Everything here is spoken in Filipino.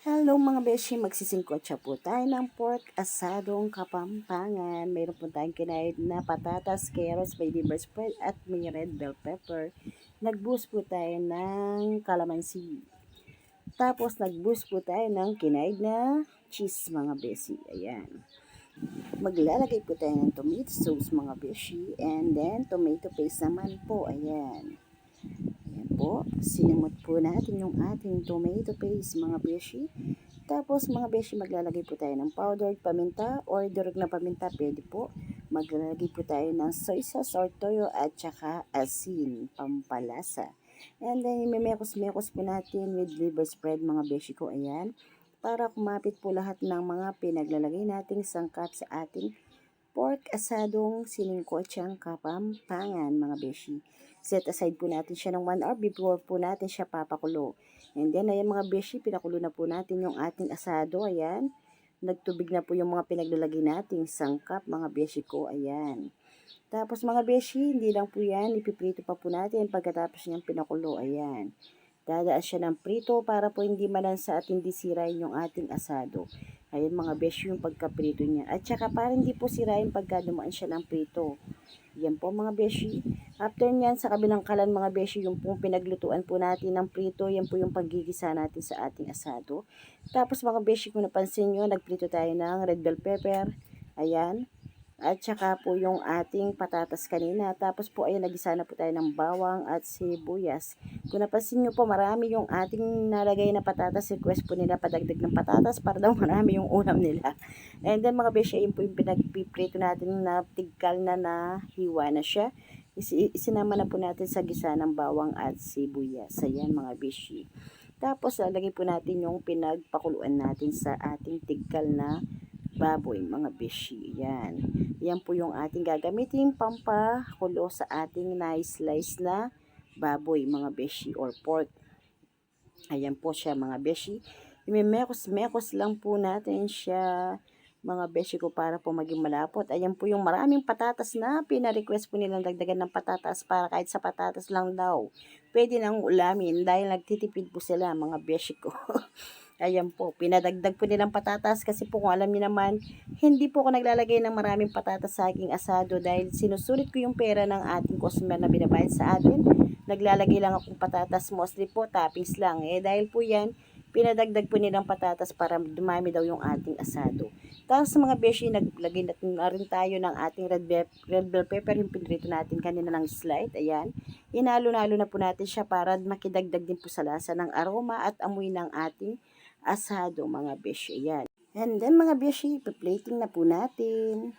Hello mga beshi, magsisingkotsa po tayo ng pork asadong Kapampangan. Meron po tayong kinaid na patatas, carrots, may liver spread at may red bell pepper. Nag-boost po tayo ng calamansi. Tapos nag-boost po tayo ng kinaid na cheese mga beshi. Ayan. Maglalagay po tayo ng tomato sauce mga beshi. And then tomato paste naman po. Ayan. Ayan po. Sinimot po natin yung ating tomato paste mga beshi. Tapos mga beshi, maglalagay po tayo ng powdered paminta or durog na paminta, pwede po. Maglalagay po tayo ng soy sauce or toyo at saka asin, pampalasa. And then, imemekos-mekos po natin with liver spread mga beshi ko, ayan. Para kumapit po lahat ng mga pinaglalagay nating sangkap sa ating pork asadong siningkotsang Kapampangan mga beshi. Set aside po natin siya ng 1 hour before po natin siya papakulo. And then, ayan mga beshi, pinakulo na po natin yung ating asado. Ayan. Nagtubig na po yung mga pinaglalagay nating sangkap mga beshi ko. Ayan. Tapos mga beshi, hindi lang po yan. Ipiprito pa po natin pagkatapos niyang pinakulo. Ayan. Dadaan siya ng prito para po hindi malansa at hindi sirain yung ating asado. Ayan mga beshi yung pagkaprito niya. At saka para hindi po sirain pagka dumaan siya ng prito. Yan po mga beshi. After nyan, sa kabilang kalan mga beshi, yung pong pinaglutuan po natin ng prito, yan po yung paggigisa natin sa ating asado. Tapos mga beshi, kung napansin nyo, nagprito tayo ng red bell pepper. Ayan. At saka po yung ating patatas kanina. Tapos po ayun, nagisa na po tayo ng bawang at sibuyas. Kung napansin nyo po, marami yung ating nalagay na patatas. Request po nila padagdag ng patatas para daw marami yung ulam nila. And then mga beshi, yun po yung pinagpiprito natin na tigkal na hiwa na siya. Isinama na po natin sa gisa ng bawang at sibuyas. Ayan mga beshi. Tapos lalagay po natin yung pinagpakuluan natin sa ating tigkal na baboy mga beshi. Yan. Yan po yung ating gagamitin pampakulo sa ating na-slice na baboy mga beshi or pork. Ayan po siya mga beshi. Imemekos-mekos lang po natin siya mga beshi ko para po maging malapot. Ayan po yung maraming patatas na pina-request po nilang dagdagan ng patatas para kahit sa patatas lang daw. Pwede nang ulamin dahil nagtitipid po sila mga beshi ko. Ayan po, pinadagdag po nilang patatas kasi po kung alam niyo naman, hindi po ako naglalagay ng maraming patatas sa aking asado dahil sinusulit ko yung pera ng ating customer na binabayad sa atin. Naglalagay lang akong patatas, mostly po toppings lang. Dahil po yan, pinadagdag po nilang patatas para dumami daw yung ating asado. Tapos sa mga beshi, naglagay na rin tayo ng ating red bell pepper, yung pinrito natin kanina ng slide. Ayan. Inalo-nalo na po natin siya para makidagdag din po sa lasa ng aroma at amoy ng ating asado mga beshi. Ayan. And then mga beshi, plating na po natin.